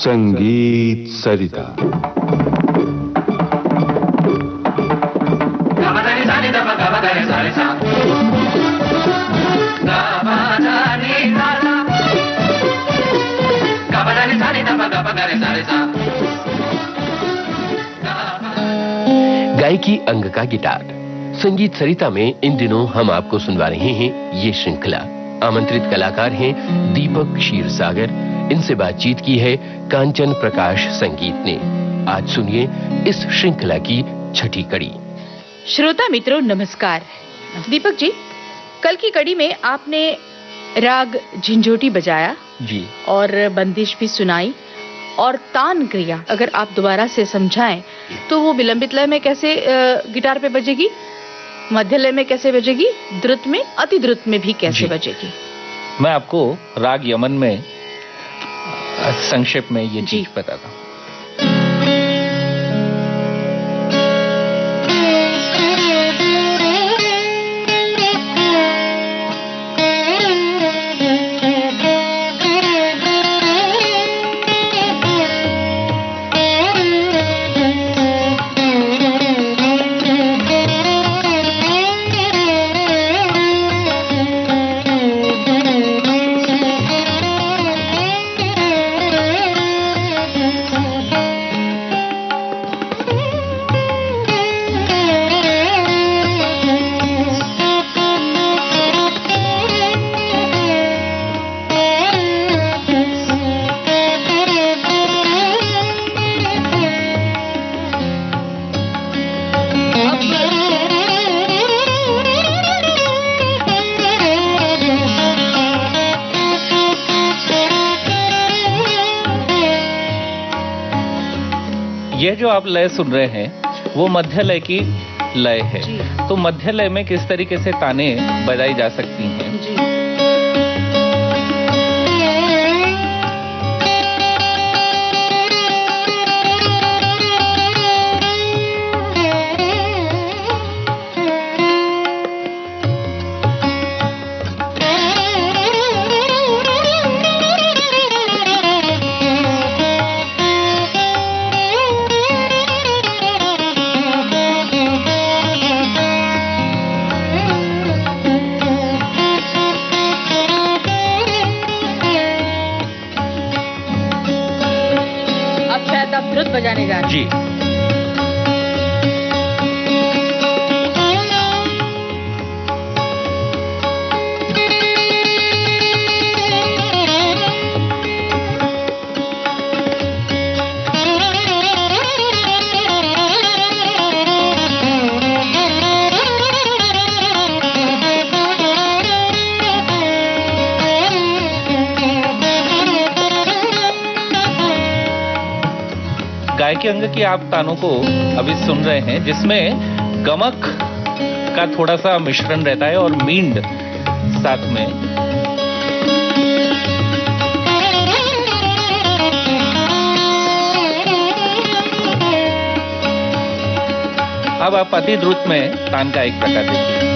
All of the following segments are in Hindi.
संगीत सरिता। गायकी अंग का गिटार। संगीत सरिता में इन दिनों हम आपको सुनवा रहे हैं ये श्रृंखला। आमंत्रित कलाकार हैं दीपक क्षीरसागर। इनसे बातचीत की है कांचन प्रकाश संगीत ने। आज सुनिए इस श्रृंखला की छठी कड़ी। श्रोता मित्रों नमस्कार। दीपक जी, कल की कड़ी में आपने राग झंझोटी बजाया जी और बंदिश भी सुनाई और तान क्रिया अगर आप दोबारा से समझाएं तो वो विलंबित लय में कैसे गिटार पे बजेगी, मध्य लय में कैसे बजेगी, द्रुत में, अति द्रुत में भी कैसे बजेगी? मैं आपको राग यमन में संक्षेप में ये चीज बताता हूँ। ये जो आप लय सुन रहे हैं वो मध्य लय की लय है। तो मध्य लय में किस तरीके से ताने बजाई जा सकती हैं? बजाने जा रहे हैं। गायकी अंग की आप तानों को अभी सुन रहे हैं जिसमें गमक का थोड़ा सा मिश्रण रहता है और मींड साथ में। अब आप अति द्रुत में तान का एक प्रकार देखिए।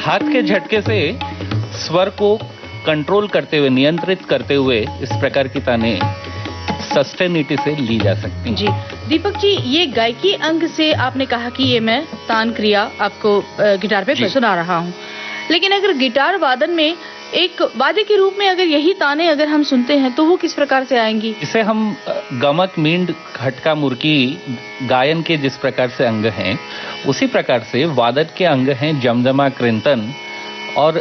हाथ के झटके से स्वर को कंट्रोल करते हुए, नियंत्रित करते हुए इस प्रकार की ताने सस्टेनिटी से ली जा सकती हैं। जी दीपक जी, ये गायकी अंग से आपने कहा कि ये मैं तान क्रिया आपको गिटार पे सुना रहा हूँ, लेकिन अगर गिटार वादन में एक वाद्य के रूप में अगर यही ताने अगर हम सुनते हैं तो वो किस प्रकार से आएंगी? इसे हम गमक, मींड, खटका, मुर्की गायन के जिस प्रकार से अंग हैं उसी प्रकार से वादन के अंग हैं जमजमा, कृंतन और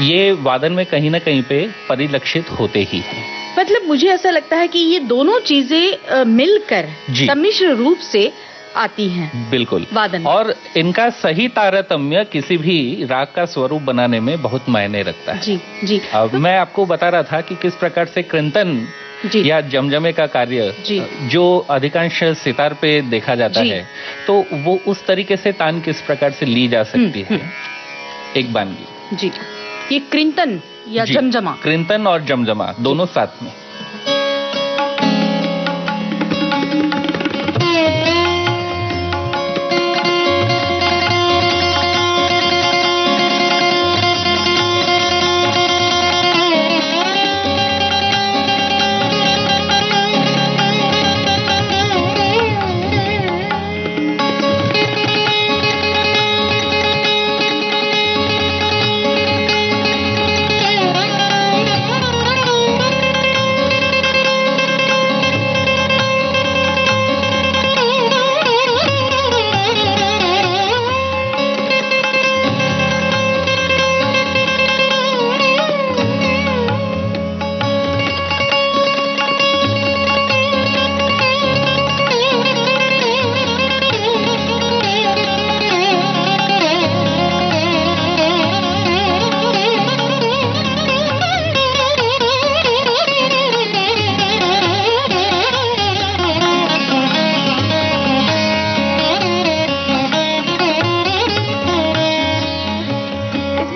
ये वादन में कहीं ना कहीं पे परिलक्षित होते ही हैं। मतलब मुझे ऐसा लगता है कि ये दोनों चीजें मिलकर जी। सम्मिश्र रूप से आती हैं बिल्कुल वादन में। और इनका सही तारतम्य किसी भी राग का स्वरूप बनाने में बहुत मायने रखता है। जी जी। अब मैं आपको बता रहा था कि किस प्रकार से कृंतन जी या जमजमे का कार्य जी। जो अधिकांश सितार पे देखा जाता जी। है, तो वो उस तरीके से तान किस प्रकार से ली जा सकती है। एक बानगी जी, ये कृंतन या जी, जमजमा। कृंतन और जमजमा दोनों साथ में।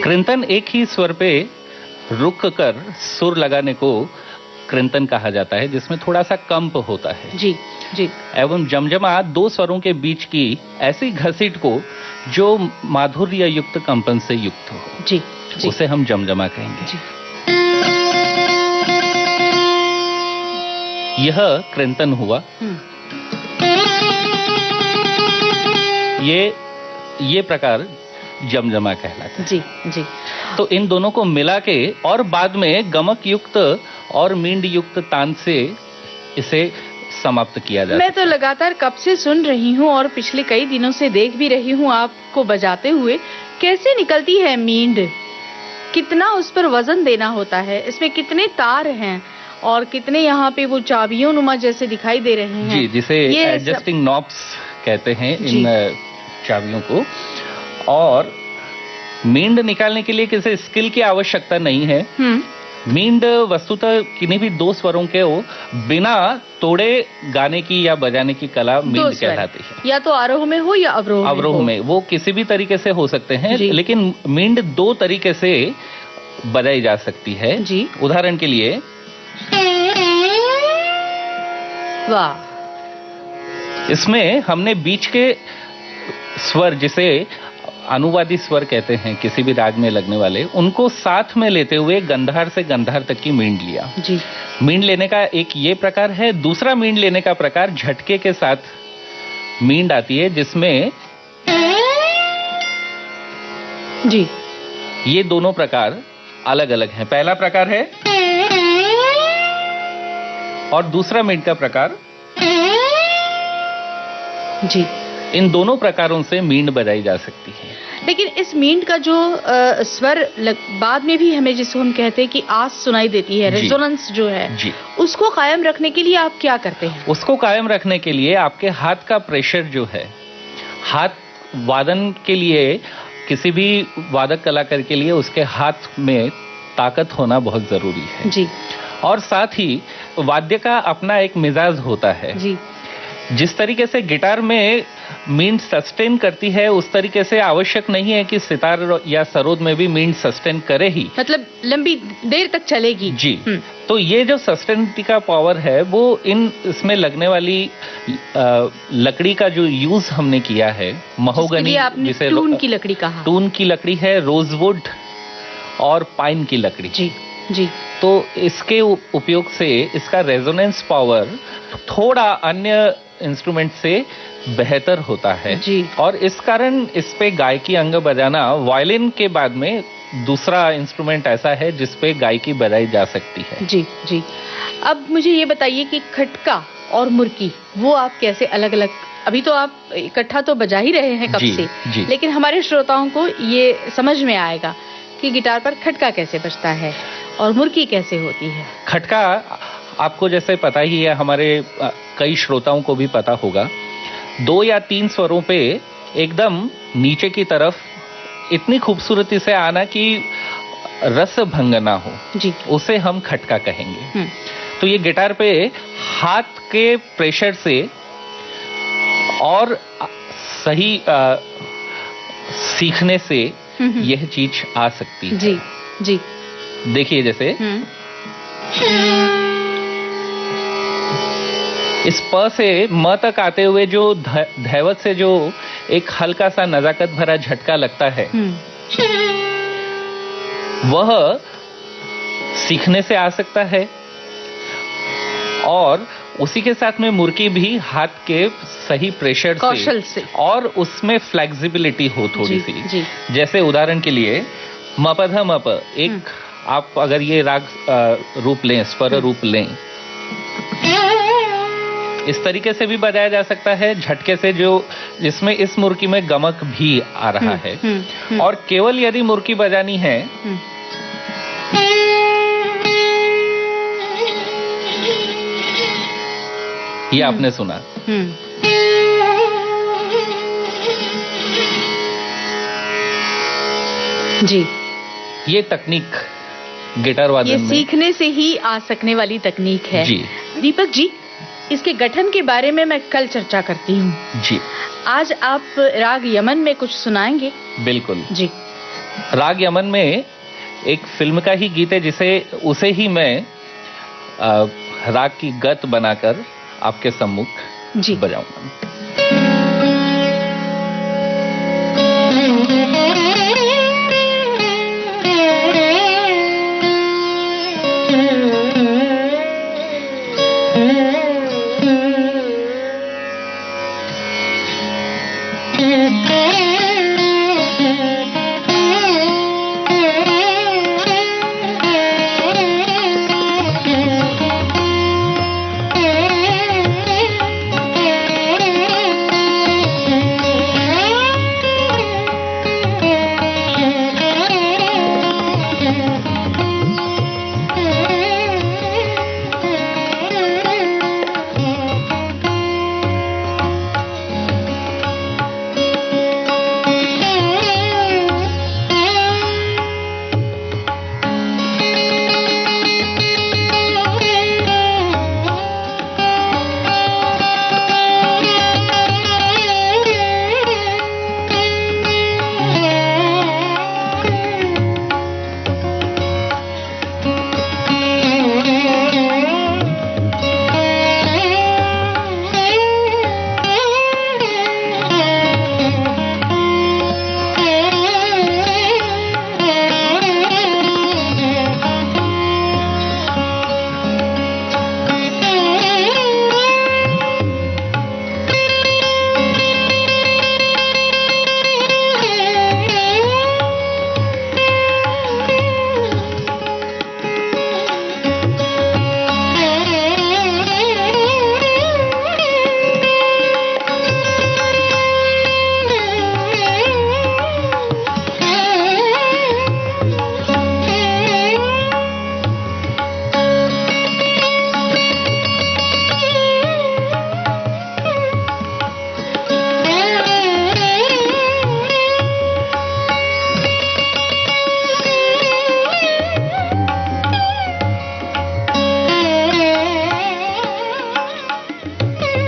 कृंतन एक ही स्वर पे रुक कर सुर लगाने को कृंतन कहा जाता है, जिसमें थोड़ा सा कंप होता है। जी जी। एवं जमजमा दो स्वरों के बीच की ऐसी घसीट को जो माधुर्य युक्त कंपन से युक्त हो, जी जी। उसे हम जमजमा कहेंगे। जी। यह कृंतन हुआ। ये प्रकार जमजमा कहलाता है। जी जी। तो इन दोनों को मिला के और बाद में गमक युक्त और मींड युक्त तान से इसे समाप्त किया जाता है। मैं तो लगातार कब से सुन रही हूँ और पिछले कई दिनों से देख भी रही हूँ आपको बजाते हुए। कैसे निकलती है मींड, कितना उस पर वजन देना होता है, इसमें कितने तार हैं और कितने यहाँ पे वो चाबियों नुमा जैसे दिखाई दे रहे हैं। जी, जिसे एडजस्टिंग नॉब्स कहते हैं इन चाबियों को। और मींड निकालने के लिए किसी स्किल की आवश्यकता नहीं है। मींड वस्तुतः किन्हीं भी दो स्वरों के बिना तोड़े गाने की या बजाने की कला मींड कहलाती है। या तो आरोह में हो या अवरोह में, वो किसी भी तरीके से हो सकते हैं, लेकिन मींड दो तरीके से बजाई जा सकती है। जी। उदाहरण के लिए, वाह, इसमें हमने बीच के स्वर, जिसे अनुवादी स्वर कहते हैं किसी भी राग में लगने वाले, उनको साथ में लेते हुए गंधार से गंधार तक की मींड लिया। जी। मींड लेने का एक ये प्रकार है। दूसरा मींड लेने का प्रकार झटके के साथ मींड आती है, जिसमें जी ये दोनों प्रकार अलग अलग हैं। पहला प्रकार है और दूसरा मींड का प्रकार। जी। इन दोनों प्रकारों से मींड बजाई जा सकती है। लेकिन इस मींड का जो स्वर बाद में भी हमें, जिसको हम कहते हैं कि आस सुनाई देती है, रेजोनेंस जो है, जी, उसको कायम रखने के लिए आप क्या करते हैं? उसको कायम रखने के लिए आपके हाथ का प्रेशर जो है, हाथ वादन के लिए, किसी भी वादक कलाकार के लिए उसके हाथ में ताकत होना बहुत जरूरी है। जी। और साथ ही वाद्य का अपना एक मिजाज होता है। जी। जिस तरीके से गिटार में मींड सस्टेन करती है, उस तरीके से आवश्यक नहीं है कि सितार या सरोद में भी मींड सस्टेन करे ही, मतलब लंबी देर तक चलेगी। जी। तो ये जो सस्टेनिटी का पावर है, वो इसमें लगने वाली लकड़ी का जो यूज हमने किया है, महोगनी, जिसे टून की लकड़ी कहा। टून की लकड़ी है, रोजवुड और पाइन की लकड़ी। जी जी। तो इसके उपयोग से इसका रेजोनेंस पावर थोड़ा अन्य इंस्ट्रूमेंट से बेहतर होता है। जी। और इस कारण इस पे गायकी अंग बजाना, वायलिन के बाद में दूसरा इंस्ट्रूमेंट ऐसा है जिस पे गायकी बजाई जा सकती है। जी जी। अब मुझे ये बताइए कि खटका और मुर्की, वो आप कैसे अलग अलग, अभी तो आप इकट्ठा तो बजा ही रहे हैं कब से, जी। लेकिन हमारे श्रोताओं को ये समझ में आएगा कि गिटार पर खटका कैसे बजता है और मुर्की कैसे होती है? खटका आपको जैसे पता ही है, हमारे कई श्रोताओं को भी पता होगा, 2 या 3 स्वरों पे एकदम नीचे की तरफ इतनी खूबसूरती से आना कि रस भंग ना हो जी, उसे हम खटका कहेंगे। तो ये गिटार पे हाथ के प्रेशर से और सही सीखने से यह चीज आ सकती है। जी जी, देखिए जैसे इस प से म तक आते हुए जो धैवत से जो एक हल्का सा नजाकत भरा झटका लगता है, वह सीखने से आ सकता है और उसी के साथ में मुर्की भी हाथ के सही प्रेशर कौशल से और उसमें फ्लेक्सिबिलिटी हो थोड़ी सी। जी। जैसे उदाहरण के लिए मपध मप, एक आप अगर ये राग रूप लें, स्वर रूप लें, इस तरीके से भी बजाया जा सकता है, झटके से, जो जिसमें इस मुर्की में गमक भी आ रहा है। और केवल यदि मुर्की बजानी है ये आपने सुना, जी, ये तकनीक गिटार वादन ये में सीखने से ही आ सकने वाली तकनीक है। जी। दीपक जी, इसके गठन के बारे में मैं कल चर्चा करती हूँ। जी, आज आप राग यमन में कुछ सुनाएंगे? बिल्कुल जी। राग यमन में एक फिल्म का ही गीत है, उसे ही मैं राग की गत बनाकर आपके सम्मुख जी बजाऊंगा।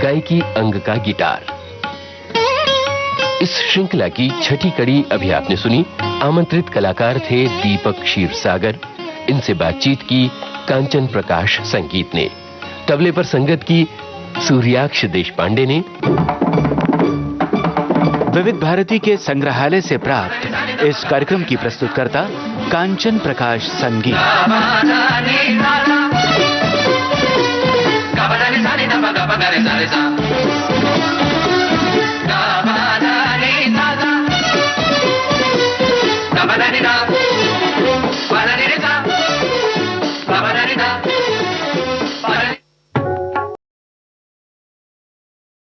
गायकी अंग का गिटार। इस श्रृंखला की छठी कड़ी अभी आपने सुनी। आमंत्रित कलाकार थे दीपक क्षीरसागर। इनसे बातचीत की कांचन प्रकाश संगीत ने। तबले पर संगत की सूर्याक्ष देशपांडे ने। विविध भारती के संग्रहालय से प्राप्त इस कार्यक्रम की प्रस्तुतकर्ता कांचन प्रकाश संगीत।